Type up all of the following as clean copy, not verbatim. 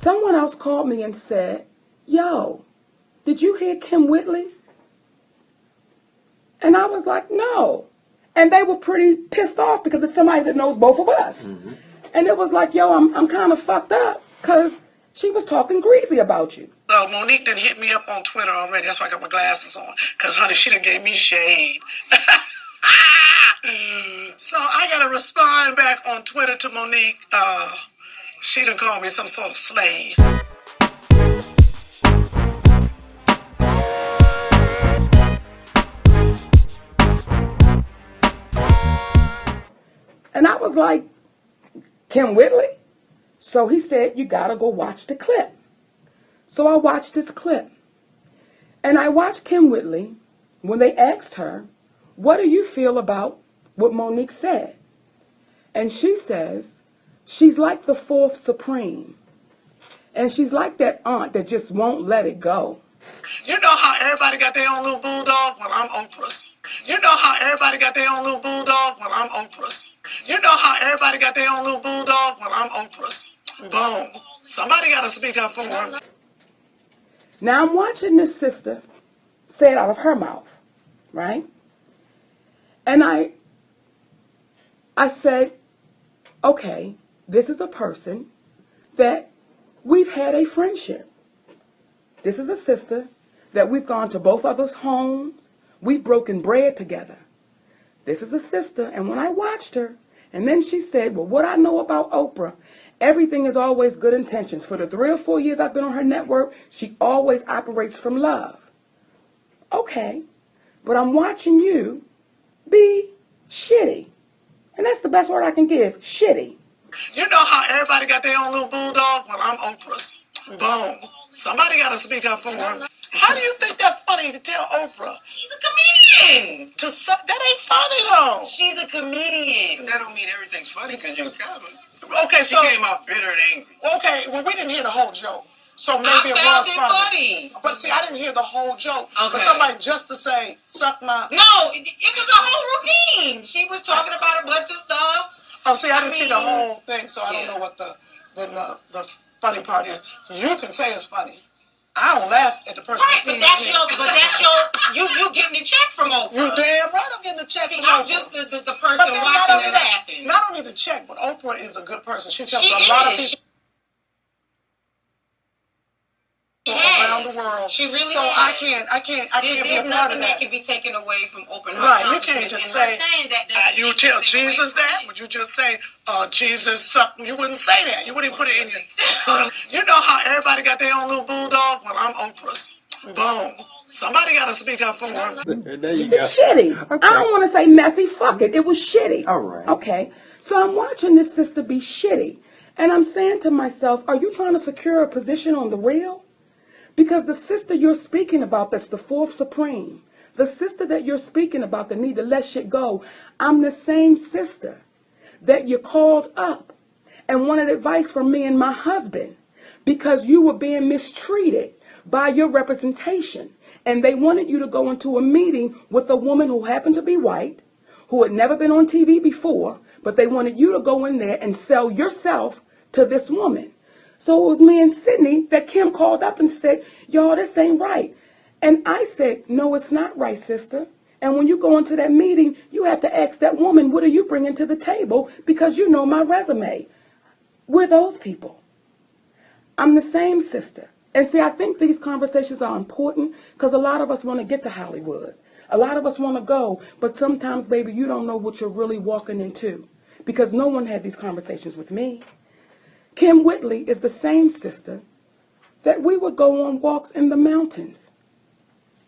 someone else called me and said, yo, did you hear Kym Whitley? And I was like, no. And they were pretty pissed off because it's somebody that knows both of us. Mm-hmm. And it was like, yo, I'm kind of fucked up because she was talking greasy about you. So Monique done hit me up on Twitter already. That's why I got my glasses on. Because, honey, she done gave me shade. So I got to respond back on Twitter to Monique. She done called me some sort of slave. And I was like, Kym Whitley? So he said, you got to go watch the clip. So I watched this clip. And I watched Kym Whitley when they asked her, what do you feel about what Monique said? And she says, she's like the fourth supreme. And she's like that aunt that just won't let it go. You know how everybody got their own little bulldog? Well, I'm Oprah's. You know how everybody got their own little bulldog? Well, I'm Oprah's. You know how everybody got their own little bulldog? Well, I'm Oprah's. Boom. Somebody got to speak up for her. Now I'm watching this sister say it out of her mouth, right? And I said, okay, this is a person that we've had a friendship. This is a sister that we've gone to both others' homes. We've broken bread together. This is a sister, and when I watched her, and then she said, well, what I know about Oprah, everything is always good intentions. For the 3 or 4 years I've been on her network, she always operates from love. Okay, but I'm watching you be shitty. And that's the best word I can give, shitty. You know how everybody got their own little bulldog? Well, I'm Oprah's. Boom. Somebody got to speak up for her. How do you think that's funny to tell Oprah? She's a comedian. That ain't funny, though. She's a comedian. That don't mean everything's funny because you're a comic. Okay, She so... came out bitter and angry. Okay, well, we didn't hear the whole joke. So maybe I it found was it funny. funny. But see, I didn't hear the whole joke. Okay. For somebody just to say, suck my... No, it was a whole routine. She was talking about a bunch of stuff. Oh, see, I didn't see the whole thing, so I don't know what the funny part is. You can say it's funny. I don't laugh at the person. Right, but that's you getting a check from Oprah. You damn right I'm getting a check from Oprah. I'm just the person watching and laughing. Not only the check, but Oprah is a good person. She's helped a lot of people around the world. She really so is. I can't be a part There's of nothing that. that can be taken away from Oprah. Right, you can't just say, you tell Jesus that? Would you just say, Jesus sucked? You wouldn't say that. You wouldn't even put it in your... You know how everybody got their own little bulldog? Well, I'm Oprah's. Boom. Somebody got to speak up for her. There you go. Shitty. Okay. I don't want to say messy. Fuck it. It was shitty. All right. Okay. So I'm watching this sister be shitty. And I'm saying to myself, are you trying to secure a position on the real? Because the sister you're speaking about, that's the fourth supreme, the sister that you're speaking about that need to let shit go, I'm the same sister that you called up and wanted advice from me and my husband because you were being mistreated by your representation. And they wanted you to go into a meeting with a woman who happened to be white, who had never been on TV before, but they wanted you to go in there and sell yourself to this woman. So it was me and Sydney that Kym called up and said, y'all, this ain't right. And I said, no, it's not right, sister. And when you go into that meeting, you have to ask that woman, what are you bringing to the table? Because you know my resume. We're those people. I'm the same sister. And see, I think these conversations are important because a lot of us want to get to Hollywood. A lot of us want to go, but sometimes, baby, you don't know what you're really walking into because no one had these conversations with me. Kym Whitley is the same sister that we would go on walks in the mountains.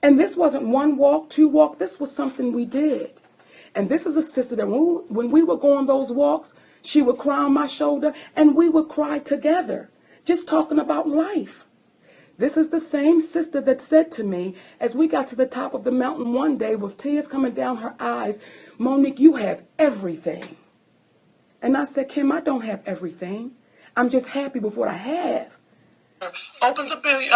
And this wasn't one walk, two walk. This was something we did. And this is a sister that when we would go on those walks, she would cry on my shoulder and we would cry together, just talking about life. This is the same sister that said to me as we got to the top of the mountain one day with tears coming down her eyes, Monique, you have everything. And I said, Kym, I don't have everything. I'm just happy with what I have. Oprah's a billion.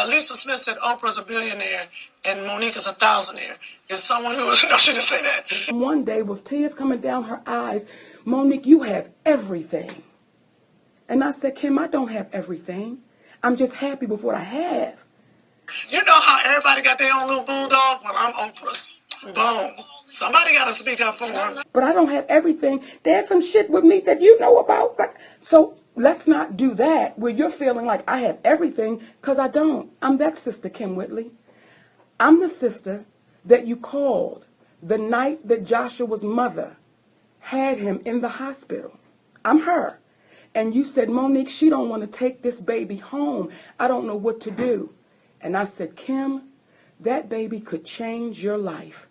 Lisa Smith said Oprah's a billionaire and Monique is a thousandaire. Is someone who is... No, she didn't say that. One day with tears coming down her eyes, Monique, you have everything. And I said, Kym, I don't have everything. I'm just happy with what I have. You know how everybody got their own little bulldog? Well, I'm Oprah's. Boom. Somebody got to speak up for her. But I don't have everything. There's some shit with me that you know about. So let's not do that where you're feeling like I have everything, because I don't. I'm that sister, Kym Whitley. I'm the sister that you called the night that Joshua's mother had him in the hospital. I'm her. And you said, Monique, she don't want to take this baby home. I don't know what to do. And I said, Kym, that baby could change your life.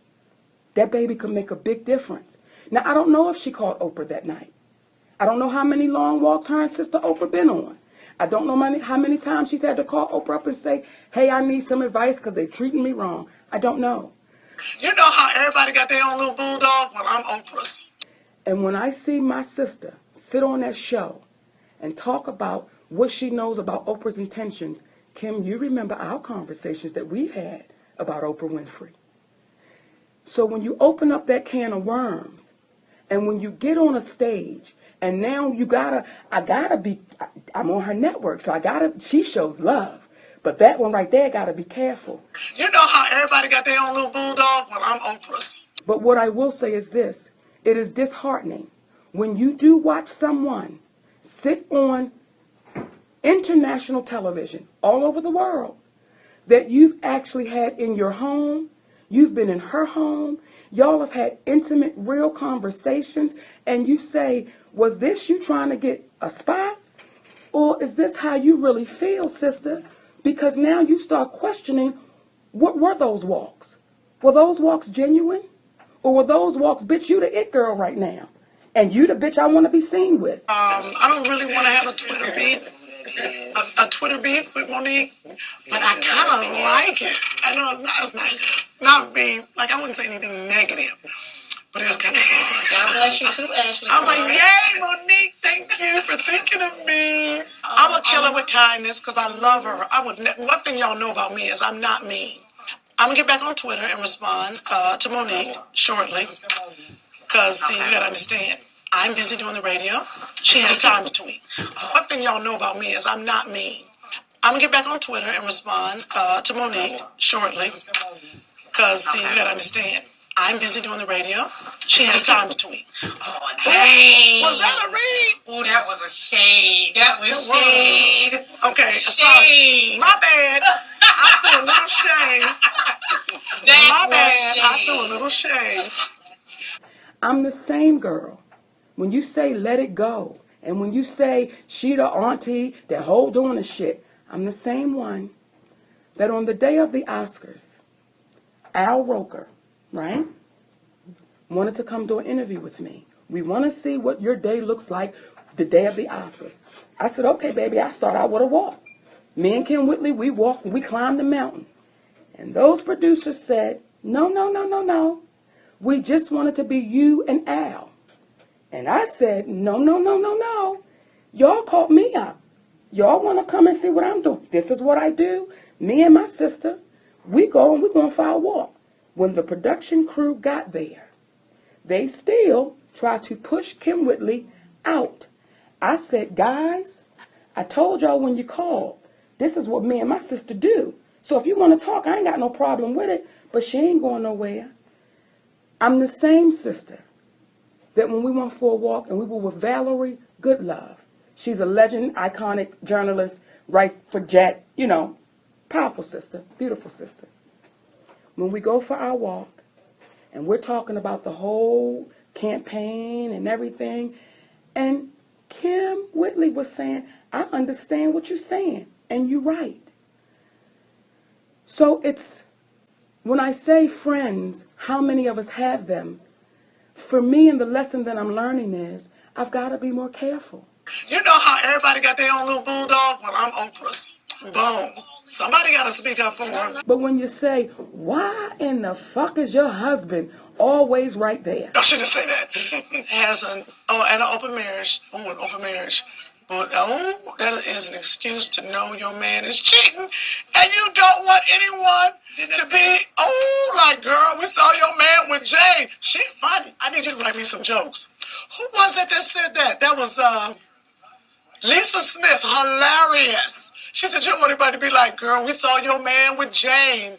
That baby could make a big difference. Now, I don't know if she called Oprah that night. I don't know how many long walks her and Sister Oprah been on. I don't know how many times she's had to call Oprah up and say, hey, I need some advice because they're treating me wrong. I don't know. You know how everybody got their own little bulldog? Well, I'm Oprah's. And when I see my sister sit on that show and talk about what she knows about Oprah's intentions, Kym, you remember our conversations that we've had about Oprah Winfrey. So when you open up that can of worms, and when you get on a stage, and now I'm on her network, so she shows love. But that one right there gotta be careful. You know how everybody got their own little bulldog? Well, I'm Oprah's. But what I will say is this, it is disheartening when you do watch someone sit on international television all over the world that you've actually had in your home, you've been in her home, y'all have had intimate, real conversations, and you say, was this you trying to get a spot? Or is this how you really feel, sister? Because now you start questioning, what were those walks? Were those walks genuine? Or were those walks, bitch, you the it girl right now? And you the bitch I want to be seen with? I don't really want to have a Twitter beef. A Twitter beef with Monique, but I kind of like it. I know it's not being, like, I wouldn't say anything negative, but it's kind of fun. God bless you too, Ashley. I was like, yay, Monique, thank you for thinking of me. I'm a killer with kindness because I love her. One thing y'all know about me is I'm not mean. I'm going to get back on Twitter and respond to Monique shortly because, see, you got to understand. I'm busy doing the radio. She has time to tweet. One thing y'all know about me is I'm not mean. I'm going to get back on Twitter and respond to Monique shortly. Because, see, you got to understand. I'm busy doing the radio. She has time to tweet. Oh, dang. Was that a read? Oh, that was a shade. That was shade. Okay, Shade. so, my bad. I threw a little shade. My bad. I threw a little shade. I'm the same girl. When you say let it go, and when you say she the auntie that hold on to shit, I'm the same one that on the day of the Oscars, Al Roker, right, wanted to come do an interview with me. We want to see what your day looks like the day of the Oscars. I said, okay, baby, I start out with a walk. Me and Kym Whitley, we walked and we climbed the mountain. And those producers said, no, no, no, no, no. We just wanted to be you and Al. And I said, no, no, no, no, no. Y'all caught me up. Y'all want to come and see what I'm doing. This is what I do. Me and my sister, we go and we're going for a walk. When the production crew got there, they still tried to push Kym Whitley out. I said, guys, I told y'all when you called, this is what me and my sister do. So if you want to talk, I ain't got no problem with it, but she ain't going nowhere. I'm the same sister that when we went for a walk and we were with Valerie Goodlove, she's a legend, iconic journalist, writes for Jet, you know, powerful sister, beautiful sister. When we go for our walk and we're talking about the whole campaign and everything, and Kym Whitley was saying, I understand what you're saying, and you're right. So it's, when I say friends, how many of us have them? For me, and the lesson that I'm learning is, I've got to be more careful. You know how everybody got their own little bulldog? Well, I'm Oprah's. Boom. Somebody got to speak up for her. But when you say, why in the fuck is your husband always right there? I shouldn't say that. Has an open marriage. Oh, an open marriage. But, that is an excuse to know your man is cheating, and you don't want anyone to be, like, girl, we saw your man with Jane. She's funny. I need you to write me some jokes. Who was it that said that? That was Lisa Smith. Hilarious. She said, you don't want anybody to be like, girl, we saw your man with Jane.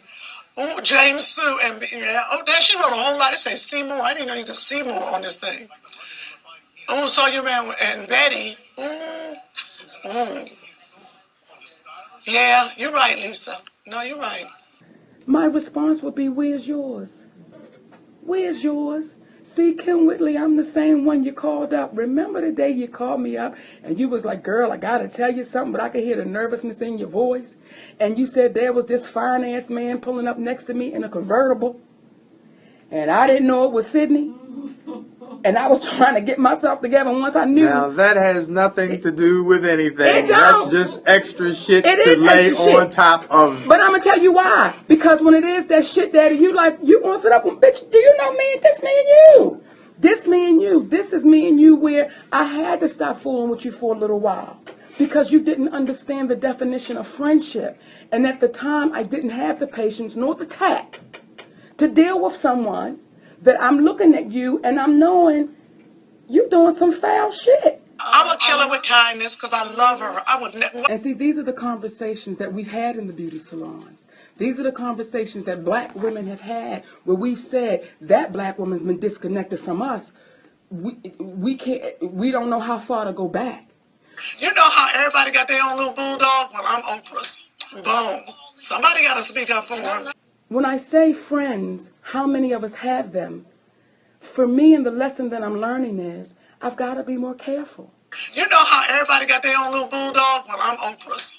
Oh, James Sue. And yeah, oh, then she wrote a whole lot. It says Seymour. I didn't know you could see more on this thing. Oh, saw your man and Betty. Yeah, you're right, Lisa. No, you're right. My response would be, where's yours? Where's yours? See, Kym Whitley, I'm the same one you called up. Remember the day you called me up and you was like, girl, I got to tell you something, but I could hear the nervousness in your voice. And you said there was this fine-ass man pulling up next to me in a convertible. And I didn't know it was Sydney. And I was trying to get myself together once I knew. Now, that has nothing to do with anything. It That's don't. just extra shit It to is lay extra on shit. top of. But I'm going to tell you why. Because when it is that shit, daddy, you like, you going to sit up and, bitch, do you know me? This me and you. This me and you. This is me and you, where I had to stop fooling with you for a little while. Because you didn't understand the definition of friendship. And at the time, I didn't have the patience nor the tact to deal with someone that I'm looking at you and I'm knowing you doing some foul shit. I'm going to kill her with kindness because I love her. I would never. And see, these are the conversations that we've had in the beauty salons. These are the conversations that black women have had where we've said that black woman's been disconnected from us. We don't know how far to go back. You know how everybody got their own little bulldog? Well, I'm Oprah's. Boom. Somebody got to speak up for her. When I say friends, how many of us have them? For me, and the lesson that I'm learning is, I've got to be more careful. You know how everybody got their own little bulldog? Well, I'm Oprah's.